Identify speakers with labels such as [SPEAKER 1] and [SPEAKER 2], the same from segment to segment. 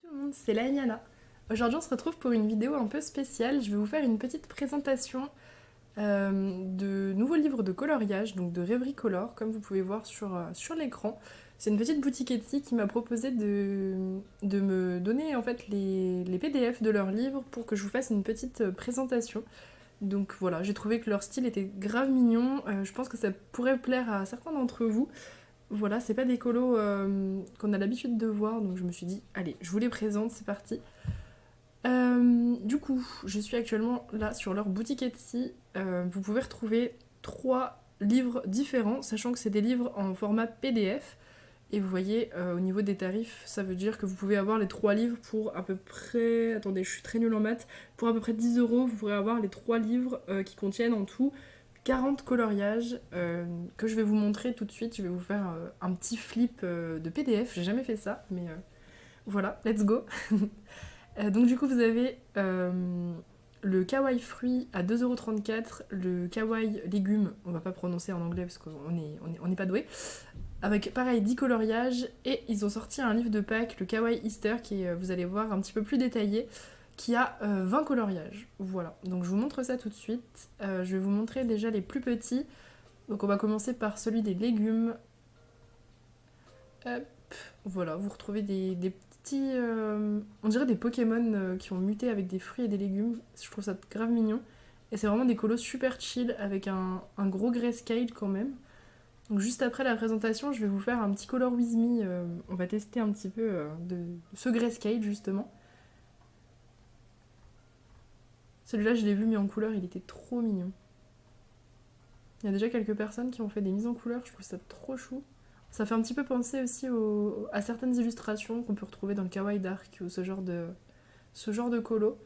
[SPEAKER 1] Tout le monde, c'est la Niana. Aujourd'hui, on se retrouve pour une vidéo un peu spéciale. Je vais vous faire une petite présentation de nouveaux livres de coloriage, donc de Rêverie Color, comme vous pouvez voir sur l'écran. C'est une petite boutique Etsy qui m'a proposé de me donner en fait les PDF de leurs livres pour que je vous fasse une petite présentation. Donc voilà, j'ai trouvé que leur style était grave mignon. Je pense que ça pourrait plaire à certains d'entre vous. Voilà, c'est pas des colos qu'on a l'habitude de voir, donc je me suis dit, allez, je vous les présente, c'est parti. Du coup, je suis actuellement là sur leur boutique Etsy. Vous pouvez retrouver 3 livres différents, sachant que c'est des livres en format PDF. Et vous voyez, au niveau des tarifs, ça veut dire que vous pouvez avoir les 3 livres pour à peu près... Attendez, je suis très nulle en maths. Pour à peu près 10 €, vous pourrez avoir les 3 livres qui contiennent en tout 40 coloriages que je vais vous montrer tout de suite. Je vais vous faire un petit flip de PDF. J'ai jamais fait ça, mais voilà, let's go. Donc du coup, vous avez le kawaii fruit à 2,34 €, le kawaii légumes, on va pas prononcer en anglais parce qu'on n'est pas doué, avec pareil 10 coloriages, et ils ont sorti un livre de Pâques, le kawaii Easter, qui est, vous allez voir, un petit peu plus détaillé, qui a 20 coloriages. Voilà, donc je vous montre ça tout de suite. Je vais vous montrer déjà les plus petits. Donc on va commencer par celui des légumes. Hop, voilà, vous retrouvez des petits... on dirait des Pokémon qui ont muté avec des fruits et des légumes. Je trouve ça grave mignon. Et c'est vraiment des colos super chill avec un gros grayscale quand même. Donc juste après la présentation, je vais vous faire un petit Color With Me. On va tester un petit peu de ce grayscale justement. Celui-là, je l'ai vu mis en couleur, il était trop mignon. Il y a déjà quelques personnes qui ont fait des mises en couleur, je trouve ça trop chou. Ça fait un petit peu penser aussi à certaines illustrations qu'on peut retrouver dans le Kawaii Dark ou ce genre de colo.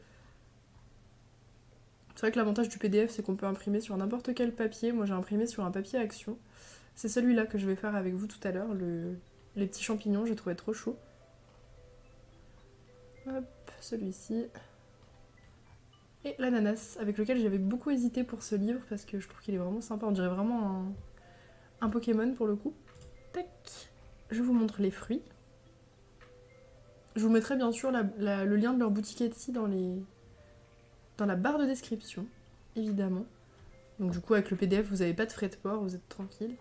[SPEAKER 1] C'est vrai que l'avantage du PDF, c'est qu'on peut imprimer sur n'importe quel papier. Moi, j'ai imprimé sur un papier Action. C'est celui-là que je vais faire avec vous tout à l'heure, les petits champignons, j'ai trouvé trop chaud. Hop, celui-ci. Et l'ananas, avec lequel j'avais beaucoup hésité pour ce livre, parce que je trouve qu'il est vraiment sympa. On dirait vraiment un Pokémon pour le coup. Tac. Je vous montre les fruits. Je vous mettrai bien sûr le lien de leur boutique Etsy dans la barre de description, évidemment. Donc du coup, avec le PDF, vous n'avez pas de frais de port, vous êtes tranquille.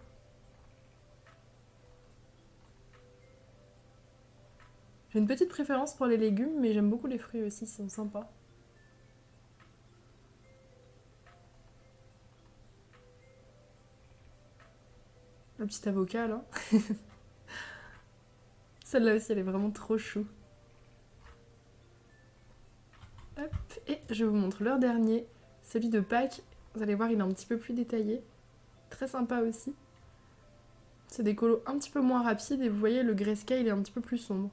[SPEAKER 1] J'ai une petite préférence pour les légumes, mais j'aime beaucoup les fruits aussi, ils sont sympas. Le petit avocat, là. Celle-là aussi, elle est vraiment trop chou. Hop, et je vous montre leur dernier, celui de Pâques. Vous allez voir, il est un petit peu plus détaillé. Très sympa aussi. C'est des colos un petit peu moins rapides, et vous voyez, le grayscale est un petit peu plus sombre.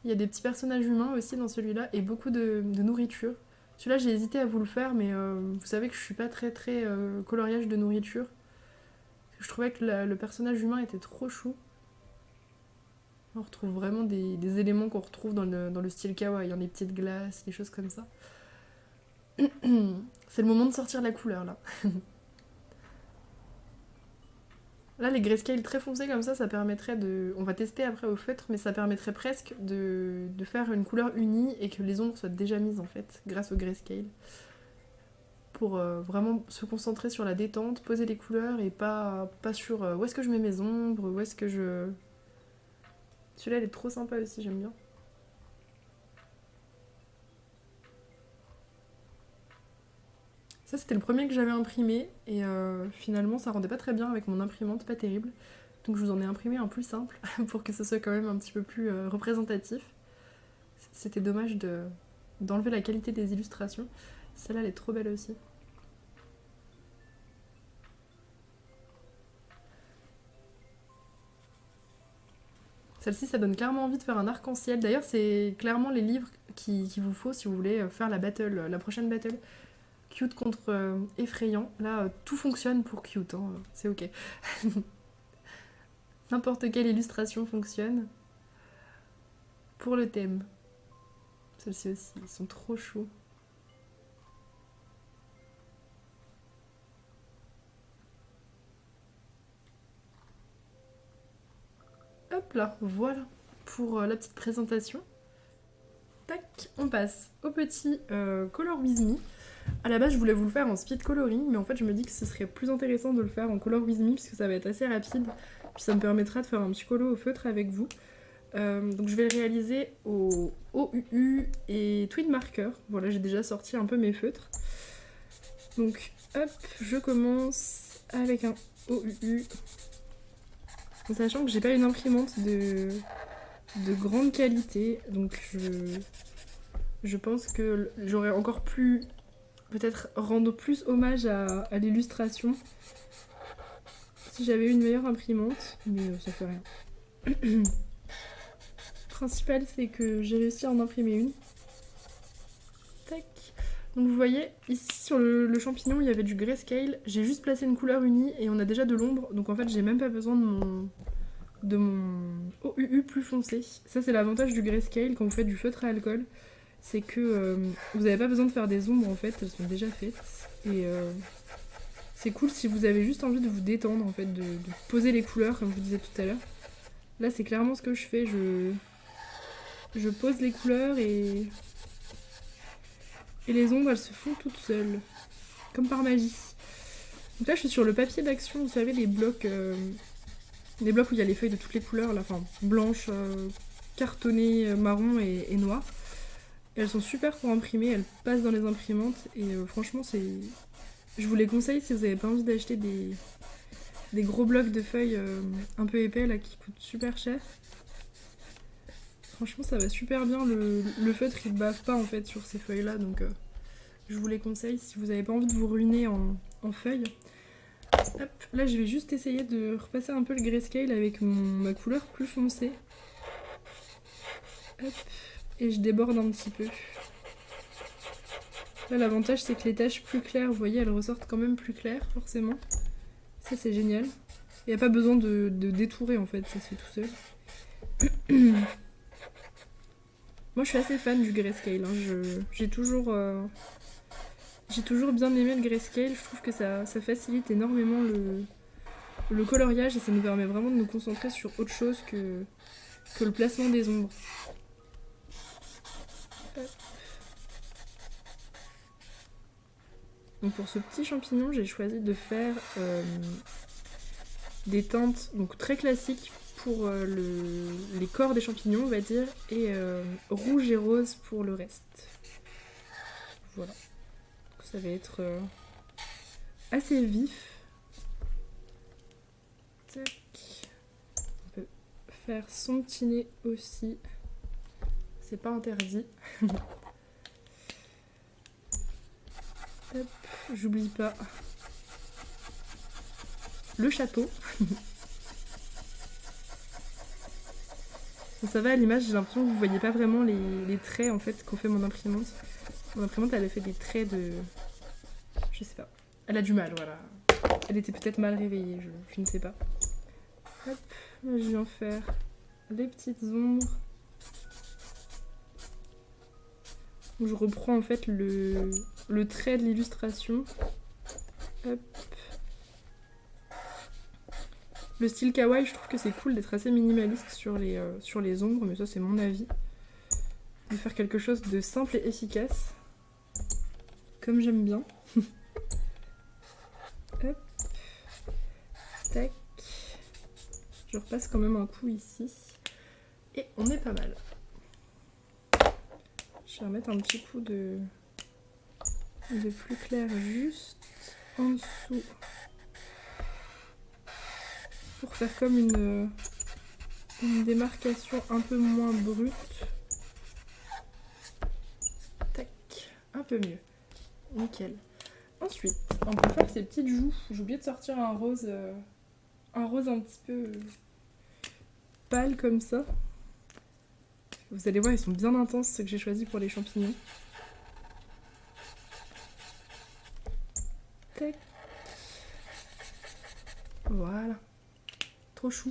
[SPEAKER 1] Il y a des petits personnages humains aussi dans celui-là, et beaucoup de nourriture. Celui-là, j'ai hésité à vous le faire, mais vous savez que je suis pas très très coloriage de nourriture. Je trouvais que le personnage humain était trop chou. On retrouve vraiment des éléments qu'on retrouve dans le style kawaii, hein, les petites glaces, les choses comme ça. C'est le moment de sortir la couleur là. Là, les grayscale très foncés comme ça permettrait de... On va tester après au feutre, mais ça permettrait presque de faire une couleur unie et que les ombres soient déjà mises en fait, grâce au grayscale. Pour vraiment se concentrer sur la détente, poser les couleurs et pas sur où est-ce que je mets mes ombres, où est-ce que je... Celui-là, il est trop sympa aussi, j'aime bien. Ça, c'était le premier que j'avais imprimé, et finalement, ça rendait pas très bien avec mon imprimante, pas terrible. Donc je vous en ai imprimé un plus simple, pour que ce soit quand même un petit peu plus représentatif. C'était dommage d'enlever la qualité des illustrations. Celle-là, elle est trop belle aussi. Celle-ci, ça donne clairement envie de faire un arc-en-ciel. D'ailleurs, c'est clairement les livres qu'il vous faut si vous voulez faire la prochaine battle. Cute contre effrayant. Là, tout fonctionne pour cute, hein. C'est ok. N'importe quelle illustration fonctionne pour le thème. Celles-ci aussi, ils sont trop chauds. Hop là, voilà pour la petite présentation. Tac, on passe au petit Color With Me. À la base, je voulais vous le faire en speed coloring, mais en fait, je me dis que ce serait plus intéressant de le faire en Color With Me, puisque ça va être assez rapide, puis ça me permettra de faire un petit colo au feutre avec vous. Donc je vais le réaliser au OUU et Twin Marker. Voilà, j'ai déjà sorti un peu mes feutres. Donc hop, je commence avec un OUU. En sachant que j'ai pas une imprimante de grande qualité, donc je pense que j'aurais encore plus, peut-être rendre plus hommage à l'illustration si j'avais une meilleure imprimante, mais ça fait rien. Le principal, c'est que j'ai réussi à en imprimer une. Tac. Donc vous voyez, ici sur le champignon, il y avait du grayscale. J'ai juste placé une couleur unie et on a déjà de l'ombre. Donc en fait, j'ai même pas besoin de mon OUU plus foncé. Ça, c'est l'avantage du grayscale quand vous faites du feutre à alcool. C'est que vous n'avez pas besoin de faire des ombres, en fait. Elles sont déjà faites. Et c'est cool si vous avez juste envie de vous détendre, en fait, de poser les couleurs, comme je vous disais tout à l'heure. Là, c'est clairement ce que je fais. Je pose les couleurs et les ombres, elles se font toutes seules. Comme par magie. Donc là, je suis sur le papier d'action, vous savez, les blocs où il y a les feuilles de toutes les couleurs, là, enfin, blanches, cartonnées, marron et noir. Et elles sont super pour imprimer, elles passent dans les imprimantes. Et franchement, je vous les conseille si vous n'avez pas envie d'acheter des gros blocs de feuilles un peu épais, là, qui coûtent super cher. Franchement, ça va super bien. Le feutre, il bave pas en fait sur ces feuilles-là, donc je vous les conseille si vous n'avez pas envie de vous ruiner en feuilles. Hop, là, je vais juste essayer de repasser un peu le grayscale avec ma couleur plus foncée. Hop, et je déborde un petit peu. Là, l'avantage, c'est que les taches plus claires, vous voyez, elles ressortent quand même plus claires, forcément. Ça, c'est génial. Il n'y a pas besoin de détourer, en fait, ça se fait tout seul. Moi, je suis assez fan du grayscale. Hein. J'ai toujours bien aimé le grayscale. Je trouve que ça facilite énormément le coloriage et ça nous permet vraiment de nous concentrer sur autre chose que le placement des ombres. Donc pour ce petit champignon, j'ai choisi de faire des teintes donc très classiques pour les corps des champignons, on va dire, et rouge et rose pour le reste. Voilà. Donc ça va être assez vif. Tac. On peut faire son petit nez aussi. C'est pas interdit. Hop, j'oublie pas le chapeau. Bon, ça va à l'image, j'ai l'impression que vous voyez pas vraiment les traits en fait qu'ont fait mon imprimante. Mon imprimante, elle a fait des traits de... Je sais pas. Elle a du mal, voilà. Elle était peut-être mal réveillée, je ne sais pas. Hop, là, je viens faire les petites ombres. Je reprends en fait le trait de l'illustration. Hop. Le style kawaii, je trouve que c'est cool d'être assez minimaliste sur les ombres, mais ça c'est mon avis. De faire quelque chose de simple et efficace. Comme j'aime bien. Hop. Tac. Je repasse quand même un coup ici. Et on est pas mal. Je vais remettre un petit coup de plus clair juste en dessous. Pour faire comme une démarcation un peu moins brute. Tac, un peu mieux. Nickel. Ensuite, on peut faire ces petites joues. J'ai oublié de sortir un rose un petit peu pâle comme ça. Vous allez voir, ils sont bien intenses, ceux que j'ai choisis pour les champignons. Tac. Voilà. Trop chou.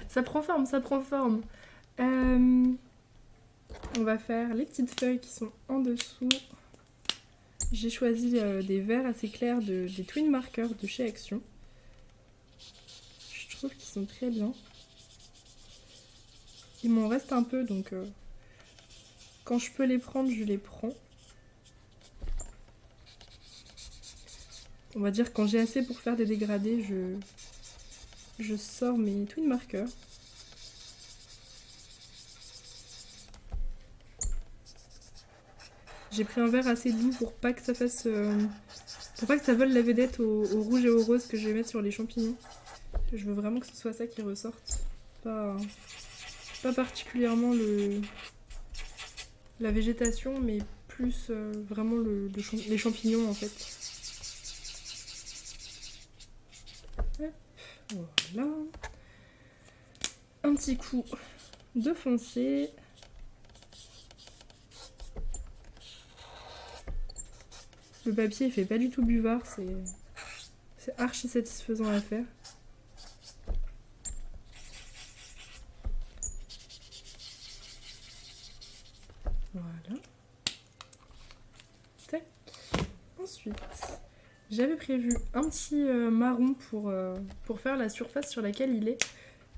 [SPEAKER 1] Ça prend forme, ça prend forme. On va faire les petites feuilles qui sont en dessous. J'ai choisi des verts assez clairs des Twin Marker de chez Action. Je trouve qu'ils sont très bien. Il m'en reste un peu, donc Quand je peux les prendre, je les prends. On va dire quand j'ai assez pour faire des dégradés, je sors mes twin markers. J'ai pris un verre assez doux pour pas que ça fasse... pour pas que ça vole la vedette au rouge et au rose que je vais mettre sur les champignons. Je veux vraiment que ce soit ça qui ressorte. Pas particulièrement la végétation, mais plus vraiment les champignons en fait. Voilà. Un petit coup de foncé. Le papier il fait pas du tout buvard, c'est archi satisfaisant à faire. Voilà. Tac. Ensuite, j'avais prévu un petit marron pour faire la surface sur laquelle il est.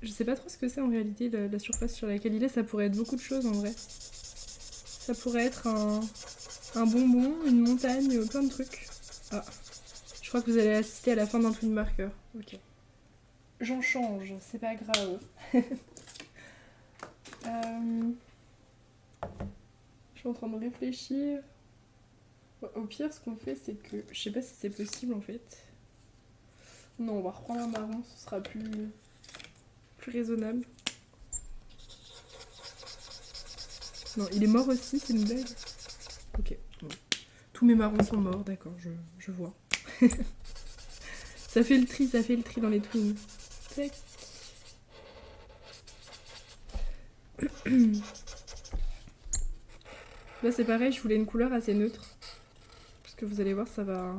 [SPEAKER 1] Je sais pas trop ce que c'est en réalité, la surface sur laquelle il est. Ça pourrait être beaucoup de choses en vrai. Ça pourrait être un bonbon, une montagne, plein de trucs. Ah, je crois que vous allez assister à la fin d'un twin marker. Ok. J'en change, c'est pas grave. Je suis en train de réfléchir. Au pire, ce qu'on fait, c'est que... Je sais pas si c'est possible, en fait. Non, on va reprendre un marron, ce sera plus raisonnable. Non, il est mort aussi, c'est une blague. Ok. Bon. Tous mes marrons sont morts, d'accord, je vois. Ça fait le tri dans les twins. Tac. Là, c'est pareil, je voulais une couleur assez neutre. Parce que vous allez voir, ça va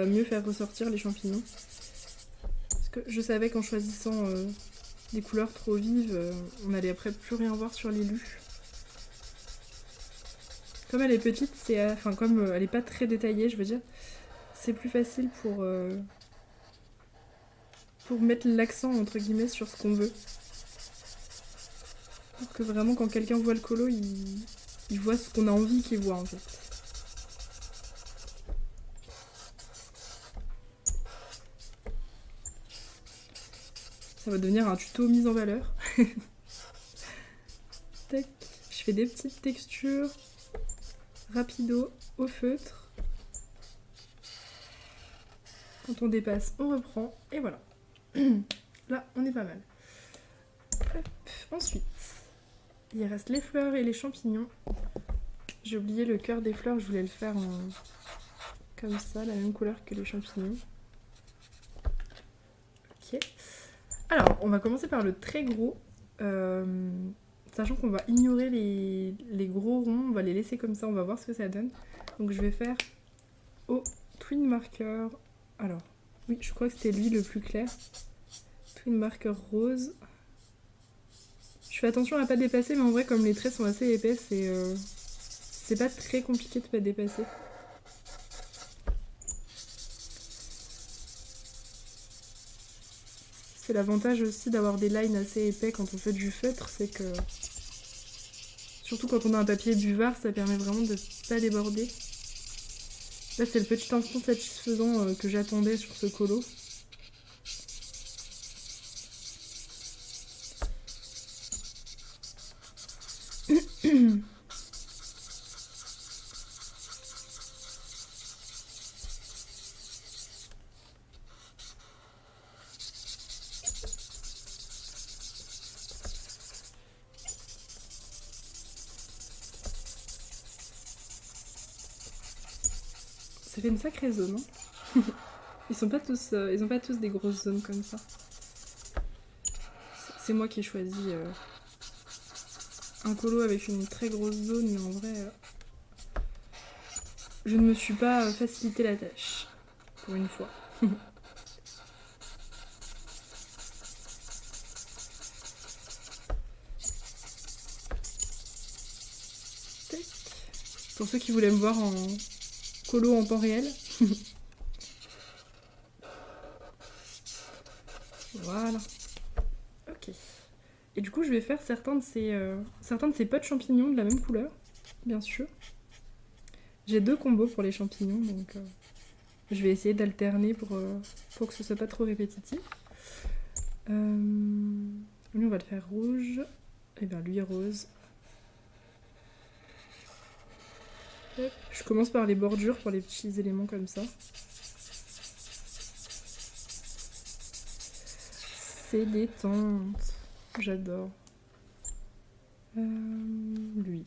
[SPEAKER 1] mieux faire ressortir les champignons. Parce que je savais qu'en choisissant des couleurs trop vives, on allait après plus rien voir sur l'élu. Comme elle est petite, enfin comme elle est pas très détaillée, je veux dire, c'est plus facile pour mettre l'accent entre guillemets sur ce qu'on veut. Pour que vraiment quand quelqu'un voit le colo, il voit ce qu'on a envie qu'il voit en fait. Ça va devenir un tuto mise en valeur. Tac. Je fais des petites textures rapido au feutre. Quand on dépasse, on reprend et voilà. Là, on est pas mal. Hop. Ensuite, il reste les fleurs et les champignons. J'ai oublié le cœur des fleurs, je voulais le faire comme ça, la même couleur que les champignons. Ok. Alors, on va commencer par le très gros. Sachant qu'on va ignorer les gros ronds, on va les laisser comme ça, on va voir ce que ça donne. Donc je vais faire au twin marker. Alors, oui, je crois que c'était lui le plus clair. Twin marker rose. Je fais attention à pas dépasser, mais en vrai, comme les traits sont assez épais, c'est pas très compliqué de pas dépasser. C'est l'avantage aussi d'avoir des lines assez épais quand on fait du feutre, c'est que... Surtout quand on a un papier buvard, ça permet vraiment de pas déborder. Là, c'est le petit instant satisfaisant que j'attendais sur ce colo. Ça fait une sacrée zone, hein. Ils ont pas tous des grosses zones comme ça. C'est moi qui ai choisi un colo avec une très grosse zone, mais en vrai, je ne me suis pas facilité la tâche, pour une fois. Pour ceux qui voulaient me voir en colo en temps réel. Voilà. Ok. Et du coup, je vais faire certains de ces pots de champignons de la même couleur, bien sûr. J'ai 2 combos pour les champignons, donc je vais essayer d'alterner pour que ce soit pas trop répétitif. Lui, on va le faire rouge. Et bien lui, rose. Hop. Je commence par les bordures pour les petits éléments comme ça. C'est détente. J'adore. Lui.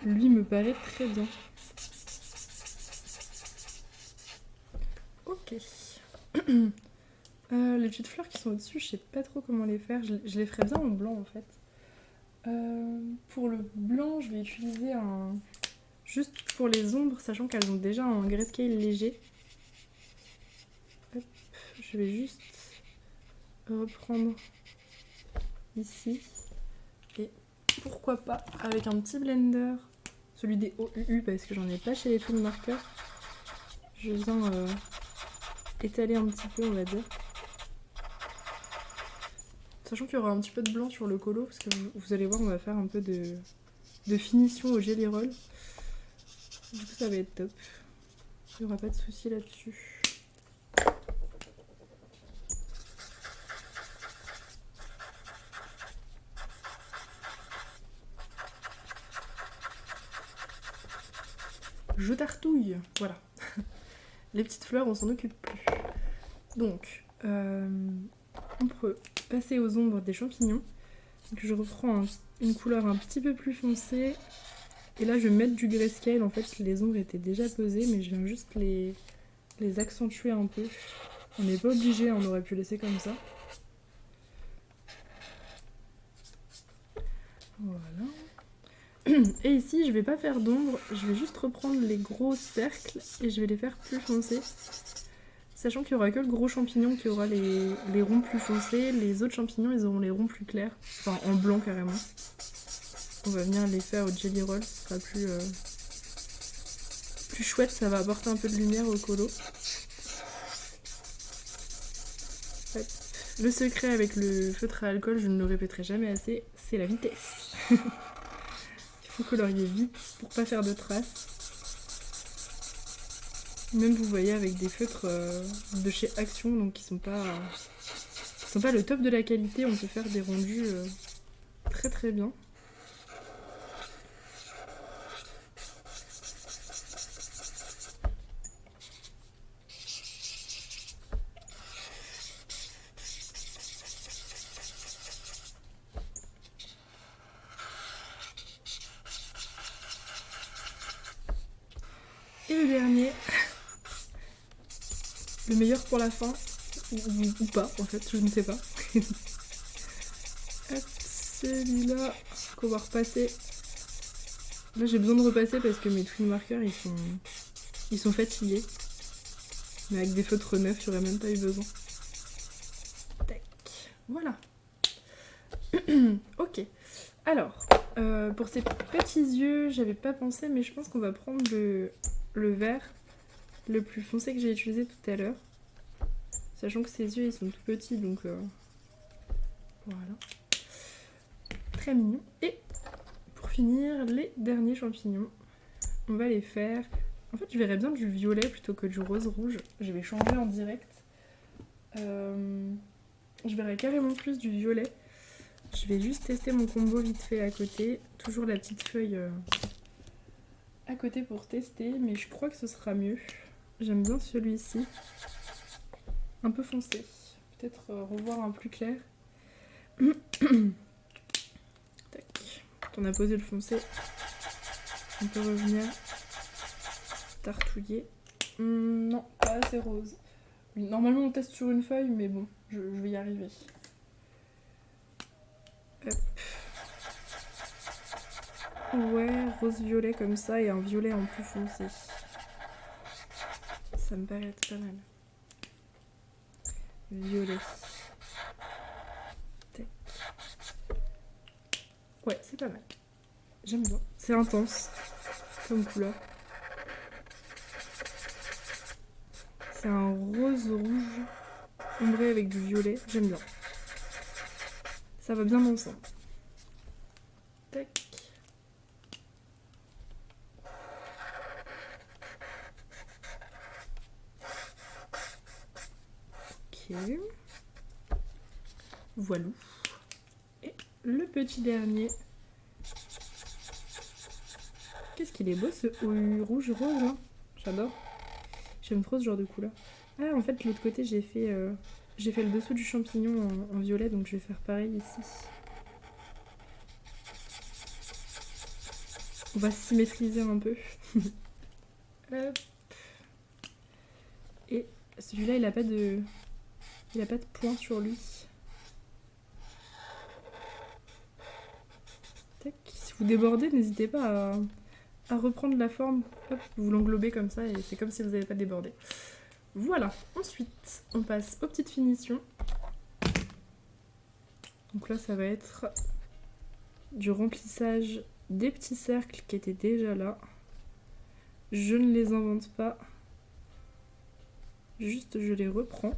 [SPEAKER 1] Lui me paraît très bien. Ok. Les petites fleurs qui sont au-dessus, je sais pas trop comment les faire. Je les ferai bien en blanc en fait. Pour le blanc, je vais utiliser un... Juste pour les ombres, sachant qu'elles ont déjà un grayscale léger. Hop, je vais juste reprendre ici. Et pourquoi pas avec un petit blender, celui des OUU parce que j'en ai pas chez les Twin Markers. Je viens étaler un petit peu, on va dire. Sachant qu'il y aura un petit peu de blanc sur le colo, parce que vous allez voir, on va faire un peu de finition au Jelly Roll. Du coup, ça va être top. Il n'y aura pas de souci là-dessus. Je tartouille, voilà. Les petites fleurs, on s'en occupe plus. Donc, on peut passer aux ombres des champignons. Donc, je reprends une couleur un petit peu plus foncée. Et là, je vais mettre du grayscale. En fait, les ombres étaient déjà posées, mais je viens juste les accentuer un peu. On n'est pas obligé, on aurait pu laisser comme ça. Voilà. Et ici, je vais pas faire d'ombre, je vais juste reprendre les gros cercles et je vais les faire plus foncés. Sachant qu'il n'y aura que le gros champignon qui aura les ronds plus foncés, les autres champignons ils auront les ronds plus clairs, enfin en blanc carrément. On va venir les faire au Jelly Roll, ce sera plus chouette, ça va apporter un peu de lumière au colo. Ouais. Le secret avec le feutre à alcool, je ne le répéterai jamais assez, c'est la vitesse. Il faut colorier vite pour pas faire de traces. Même vous voyez avec des feutres de chez Action, donc qui sont pas le top de la qualité, on peut faire des rendus très très bien. Et le dernier, le meilleur pour la fin, ou pas en fait, je ne sais pas. Hop, celui-là qu'on va repasser. Là j'ai besoin de repasser parce que mes Twin Markers ils sont fatigués. Mais avec des feutres neufs, j'aurais même pas eu besoin. Tac, voilà. Ok, alors, pour ces petits yeux, j'avais pas pensé, mais je pense qu'on va prendre le vert le plus foncé que j'ai utilisé tout à l'heure. Sachant que ses yeux, ils sont tout petits, donc voilà. Très mignon. Et pour finir, les derniers champignons, on va les faire... En fait, je verrais bien du violet plutôt que du rose rouge. Je vais changer en direct. Je verrais carrément plus du violet. Je vais juste tester mon combo vite fait à côté. Toujours la petite feuille à côté pour tester, mais je crois que ce sera mieux. J'aime bien celui-ci. Un peu foncé. Peut-être revoir un plus clair. Tac. Quand on a posé le foncé, on peut revenir tartouiller. Non, pas assez rose. Normalement on teste sur une feuille, mais bon, je vais y arriver. Hop. Ouais, rose-violet comme ça et un violet en plus foncé. Ça me paraît être pas mal. Violet. Tac. Ouais, c'est pas mal. J'aime bien. C'est intense comme couleur. C'est un rose rouge. ombré avec du violet, j'aime bien. Ça va bien ensemble. Tac. Ok. Voilà. Et le petit dernier. Qu'est-ce qu'il est beau ce rouge rose là. J'adore. J'aime trop ce genre de couleur. Ah en fait de l'autre côté j'ai fait le dessous du champignon en violet, donc je vais faire pareil ici. On va symétriser un peu. Hop. Et celui-là il a pas de point sur lui. Tac. Si vous débordez, n'hésitez pas à reprendre la forme. Hop, vous l'englobez comme ça et c'est comme si vous n'avez pas débordé. Voilà. Ensuite, on passe aux petites finitions. Donc là, ça va être du remplissage des petits cercles qui étaient déjà là. Je ne les invente pas. Juste, je les reprends.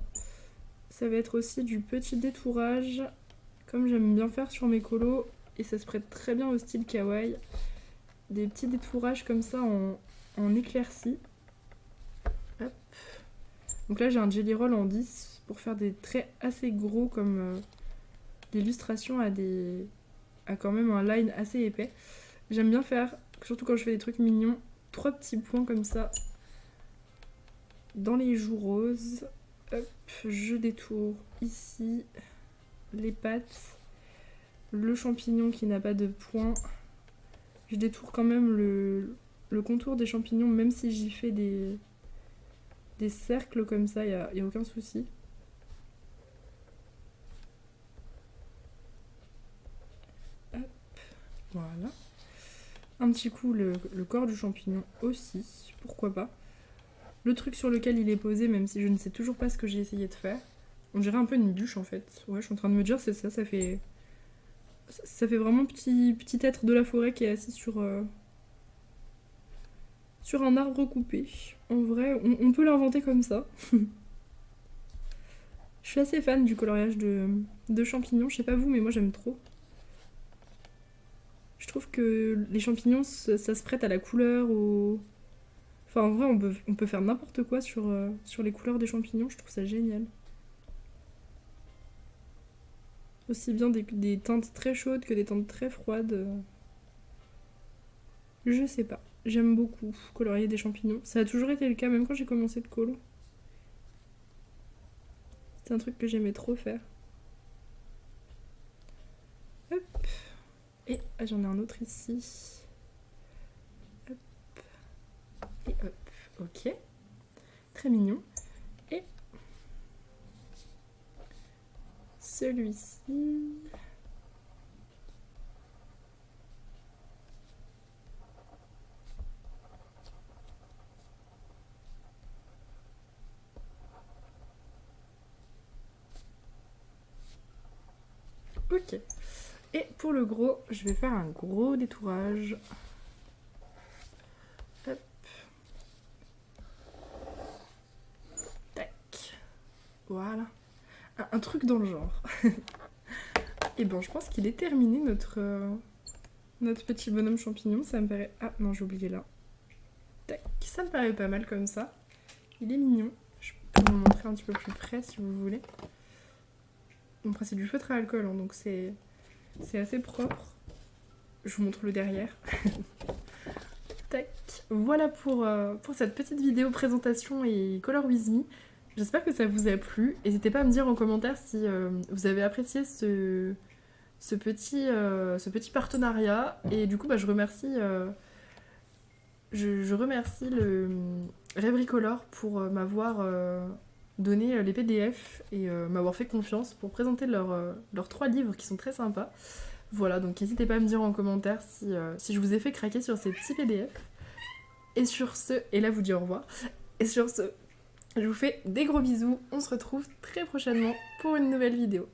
[SPEAKER 1] Ça va être aussi du petit détourage, comme j'aime bien faire sur mes colos. Et ça se prête très bien au style kawaii. Des petits détourages comme ça en éclaircie. Hop. Donc là, j'ai un jelly roll en 10 pour faire des traits assez gros, comme l'illustration a quand même un line assez épais. J'aime bien faire, surtout quand je fais des trucs mignons, 3 petits points comme ça dans les joues roses. Hop, je détourne ici les pattes, le champignon qui n'a pas de point. Je détourne quand même le contour des champignons, même si j'y fais des cercles comme ça, y a aucun souci. Hop, voilà. Un petit coup le corps du champignon aussi, pourquoi pas. Le truc sur lequel il est posé, même si je ne sais toujours pas ce que j'ai essayé de faire. On dirait un peu une bûche en fait. Ouais, je suis en train de me dire, c'est ça, ça fait vraiment petit être de la forêt qui est assis sur un arbre coupé. En vrai, on peut l'inventer comme ça. Je suis assez fan du coloriage de champignons, je sais pas vous, mais moi j'aime trop. Je trouve que les champignons, ça se prête à la couleur, Enfin, en vrai, on peut faire n'importe quoi sur les couleurs des champignons, je trouve ça génial. Aussi bien des teintes très chaudes que des teintes très froides. Je sais pas. J'aime beaucoup colorier des champignons. Ça a toujours été le cas, même quand j'ai commencé de colo. C'était un truc que j'aimais trop faire. Hop. Et j'en ai un autre ici. Hop. Et hop. Ok. Très mignon. Et celui-ci. Ok. Et pour le gros, je vais faire un gros détourage. Hop. Tac. Voilà. Un truc dans le genre. Et bon, je pense qu'il est terminé notre petit bonhomme champignon. Ça me paraît... Ah non, j'ai oublié là. Tac. Ça me paraît pas mal comme ça. Il est mignon. Je peux vous le montrer un petit peu plus près si vous voulez. Bon, après, c'est du feutre à alcool, hein, donc c'est assez propre. Je vous montre le derrière. Tac. Voilà pour cette petite vidéo présentation et Color With Me. J'espère que ça vous a plu. N'hésitez pas à me dire en commentaire si vous avez apprécié ce petit partenariat. Et du coup, je remercie, je remercie le Rêverie Color pour m'avoir donné les PDF et m'avoir fait confiance pour présenter leurs 3 livres qui sont très sympas. Voilà, donc n'hésitez pas à me dire en commentaire si je vous ai fait craquer sur ces petits PDF. Et sur ce, et là vous dis au revoir. Et sur ce, je vous fais des gros bisous. On se retrouve très prochainement pour une nouvelle vidéo.